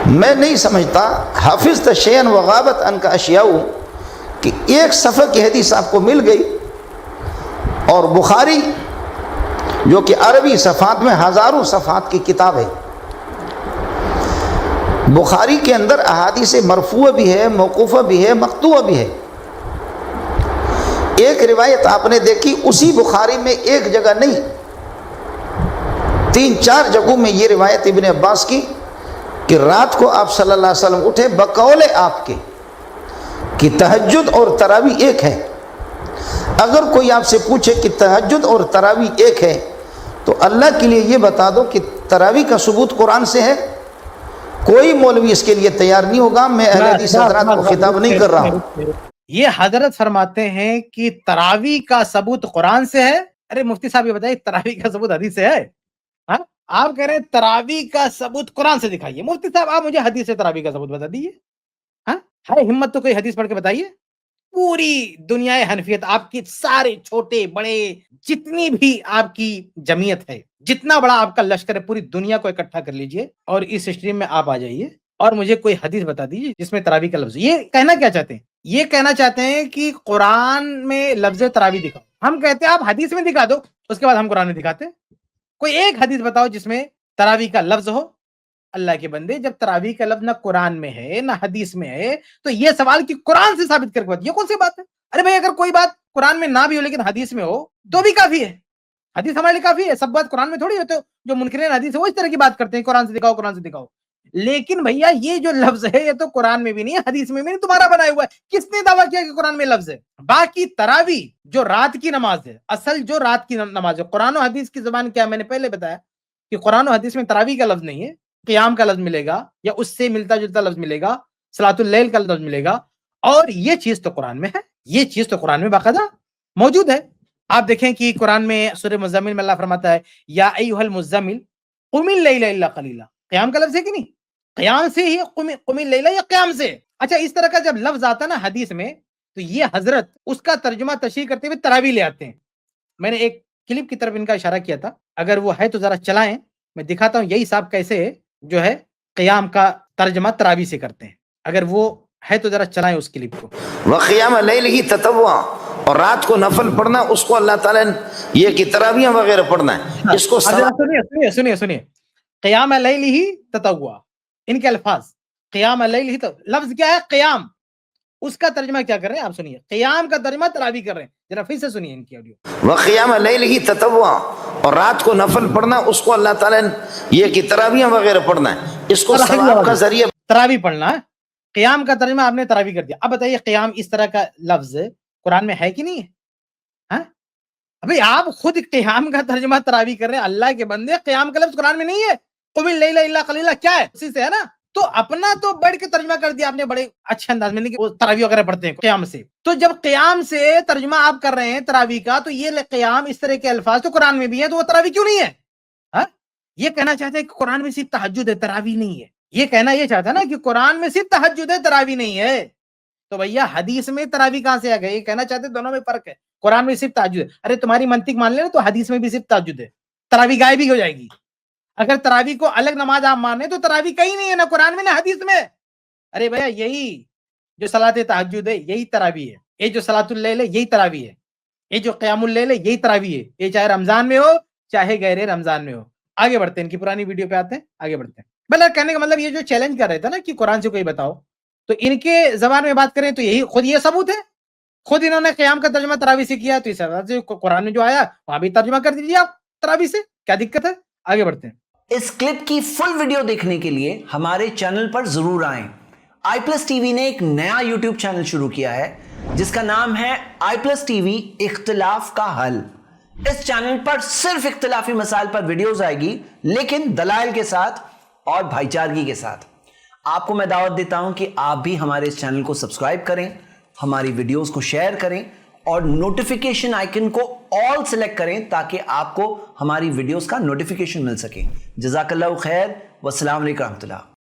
میں نہیں سمجھتا حافظ شیئن وغابت ان کا اشیاء کہ ایک صفحہ کی حدیث آپ کو مل گئی، اور بخاری جو کہ عربی صفحات میں ہزاروں صفحات کی کتاب ہے، بخاری کے اندر احادیث مرفوع بھی ہے، موقوفہ بھی ہے، مقطوع بھی ہے۔ ایک روایت آپ نے دیکھی اسی بخاری میں ایک جگہ نہیں، 3-4 جگہوں میں یہ روایت ابن عباس کی کہ رات کو آپ صلی اللہ علیہ وسلم اٹھے بقول آپ کے کہ تہجد اور تراویح ایک ہے۔ اگر کوئی آپ سے پوچھے کہ تہجد اور تراویح ایک ہے تو اللہ کے لیے یہ بتا دو کہ تراویح کا ثبوت قرآن سے ہے۔ کوئی مولوی اس کے لیے تیار نہیں ہوگا۔ میں اہل حدیث حضرات کو خطاب نہیں کر رہا ہوں۔ یہ حضرت فرماتے ہیں کہ تراویح کا ثبوت قرآن سے ہے۔ ارے مفتی صاحب یہ بتائیے تراویح کا ثبوت حدیث سے ہے؟ آپ کہہ رہے ہیں تراویح کا ثبوت قرآن سے دکھائیے۔ مفتی صاحب آپ مجھے حدیث سے تراویح کا ثبوت بتا دیجیے۔ ہے ہمت تو کوئی حدیث پڑھ کے بتائیے۔ پوری دنیا حنفیت، آپ کی سارے چھوٹے بڑے جتنی بھی آپ کی جمعیت ہے، جتنا بڑا آپ کا لشکر ہے، پوری دنیا کو اکٹھا کر لیجئے اور اس اسٹریم میں آپ آ جائیے اور مجھے کوئی حدیث بتا دیجیے جس میں تراویح کا لفظ۔ یہ کہنا کیا چاہتے ہیں؟ یہ کہنا چاہتے ہیں کہ قرآن میں لفظ تراویح دکھاؤ۔ ہم کہتے ہیں آپ حدیث میں دکھا دو، اس کے بعد ہم قرآن میں دکھاتے ہیں۔ کوئی ایک حدیث بتاؤ جس میں تراویح کا لفظ ہو۔ اللہ کے بندے، جب تراویح کا لفظ نہ قرآن میں ہے نہ حدیث میں ہے تو یہ سوال کہ قرآن سے ثابت کر کے بات، یہ کون سی بات ہے؟ ارے بھائی اگر کوئی بات قرآن میں نہ بھی ہو لیکن حدیث میں ہو تو بھی کافی ہے۔ حدیث ہمارے لیے کافی ہے، سب بات قرآن میں تھوڑی ہوتے۔ جو منکرین حدیث ہے وہ اس طرح کی بات کرتے ہیں قرآن سے دکھاؤ، قرآن سے دکھاؤ۔ لیکن بھیا یہ جو لفظ ہے یہ تو قرآن میں بھی نہیں ہے، حدیث میں بھی نہیں، تمہارا بنایا ہوا ہے۔ کس نے دعویٰ کیا کہ قرآن میں لفظ ہے؟ باقی تراویح جو رات کی نماز ہے، اصل جو رات کی نماز ہے، قرآن و حدیث کی زبان کیا؟ میں نے پہلے بتایا کہ قرآن و حدیث میں تراویح کا لفظ نہیں ہے، قیام کا لفظ ملے گا یا اس سے ملتا جلتا لفظ ملے گا، صلاۃ اللیل کا لفظ ملے گا، اور یہ چیز تو قرآن میں ہے، یہ چیز تو قرآن میں باقاعدہ موجود ہے۔ آپ دیکھیں کہ قرآن میں سورہ مزمل میں اللہ فرماتا ہے یا ایھا المزمل قم اللیل الا قلیلا۔ قیام کا لفظ ہے کہ نہیں؟ قیام سے ہی قم اللیل، یا قیام سے۔ اچھا اس طرح کا جب لفظ آتا نا حدیث میں تو یہ حضرت اس کا ترجمہ تشریح کرتے ہوئے تراویح لے آتے ہیں۔ میں نے ایک کلپ کی طرف ان کا اشارہ کیا تھا، اگر وہ ہے تو ذرا چلائیں، میں دکھاتا ہوں یہی صاحب کیسے جو ہے قیام کا ترجمہ تراویح سے کرتے ہیں۔ اگر وہ ہے تو ذرا چلائیں اس کلپ کو۔ وقیام لیلہ تطوعا، اور رات کو نفل پڑھنا، اس کو اللہ تعالیٰ نے یہ کہ تراویح وغیرہ پڑھنا ہے، اس کو سنیے قیام لیلہ تطوعا، ان کے الفاظ قیام لیلہ، لفظ کیا ہے؟ قیام، اس کا ترجمہ کیا کر رہے ہیں آپ سنیے، قیام کا ترجمہ تراویح کر رہے ہیں۔ ذرا پھر سے سنیے ان کی آڈیو۔ وقیام لیلہ تطوعا، اور رات کو نفل پڑھنا، اس کو اللہ تعالیٰ نے یہ کہ تراویح وغیرہ پڑھنا ہے، اس کو ثواب کا ذریعہ تراویح پڑھنا ہے۔ قیام کا ترجمہ آپ نے تراویح کر دیا۔ اب بتائیے قیام اس طرح کا لفظ قرآن میں ہے کہ نہیں ہے؟ ابھی آپ خود قیام کا ترجمہ تراویح کر رہے ہیں۔ اللہ کے بندے، قیام کا لفظ قرآن میں نہیں ہے۔ قم اللیل الا قلیلا کیا ہے؟ اسی سے ہے نا۔ تو اپنا تو بڑھ کے ترجمہ کر دیا آپ نے بڑے اچھے انداز میں، کہ وہ تراویح وغیرہ پڑھتے ہیں قیام سے۔ تو جب قیام سے ترجمہ آپ کر رہے ہیں تراویح کا، تو یہ قیام اس طرح کے الفاظ تو قرآن میں بھی ہے، تو وہ تراویح کیوں نہیں ہے؟ یہ کہنا چاہتے ہیں کہ قرآن میں صرف تہجد ہے، تراویح نہیں ہے۔ یہ کہنا یہ چاہتا ہے نا کہ قرآن میں صرف تہجد ہے، تراویح نہیں ہے۔ تو بھیا حدیث میں تراویح کہاں سے آ گئے؟ یہ کہنا چاہتے ہیں دونوں میں فرق ہے۔ قرآن میں صرف تہجد ہے، ارے تمہاری منطق مان لے تو حدیث میں بھی صرف تہجد ہے، تراویح غائب ہی ہو جائے گی۔ اگر تراویح کو الگ نماز آپ مانے تو تراویح کہیں نہیں ہے، نہ قرآن میں نہ حدیث میں۔ ارے بھیا یہی جو صلاۃ تہجد ہے یہی تراویح ہے، یہ جو صلاۃ اللیل ہے یہی تراویح ہے، یہ جو قیام اللیل ہے یہی تراویح ہے، یہ چاہے رمضان میں ہو چاہے غیر رمضان میں ہو۔ آگے بڑھتے ہیں، ان کی پرانی ویڈیو پہ آتے ہیں، آگے بڑھتے ہیں۔ بلکہ کہنے کا مطلب یہ جو چیلنج کر رہے تھے نا کہ قرآن سے کوئی بتاؤ، تو ان کے زبان میں بات کریں تو یہی خود یہ ثبوت ہے۔ خود انہوں نے قیام کا ترجمہ تراویح سے کیا، تو اس حساب سے قرآن میں جو آیا وہاں بھی ترجمہ کر دیجیے آپ تراویح سے، کیا دقت ہے؟ آگے بڑھتے ہیں۔ اس کلپ کی فل ویڈیو دیکھنے کے لیے ہمارے چینل پر ضرور آئیں۔ آئی پلس ٹی وی نے ایک نیا یوٹیوب چینل شروع کیا ہے جس کا نام ہے آئی پلس ٹی وی اختلاف کا حل۔ اس چینل پر صرف اختلافی مسائل پر ویڈیوز آئے گی، لیکن دلائل کے ساتھ اور بھائی چارگی کے ساتھ۔ آپ کو میں دعوت دیتا ہوں کہ آپ بھی ہمارے اس چینل کو سبسکرائب کریں، ہماری ویڈیوز کو شیئر کریں اور نوٹیفیکیشن آئیکن کو آل سلیکٹ کریں تاکہ آپ کو ہماری ویڈیوز کا نوٹیفیکیشن مل سکے۔ جزاک اللہ خیر، والسلام علیکم ورحمۃ اللہ۔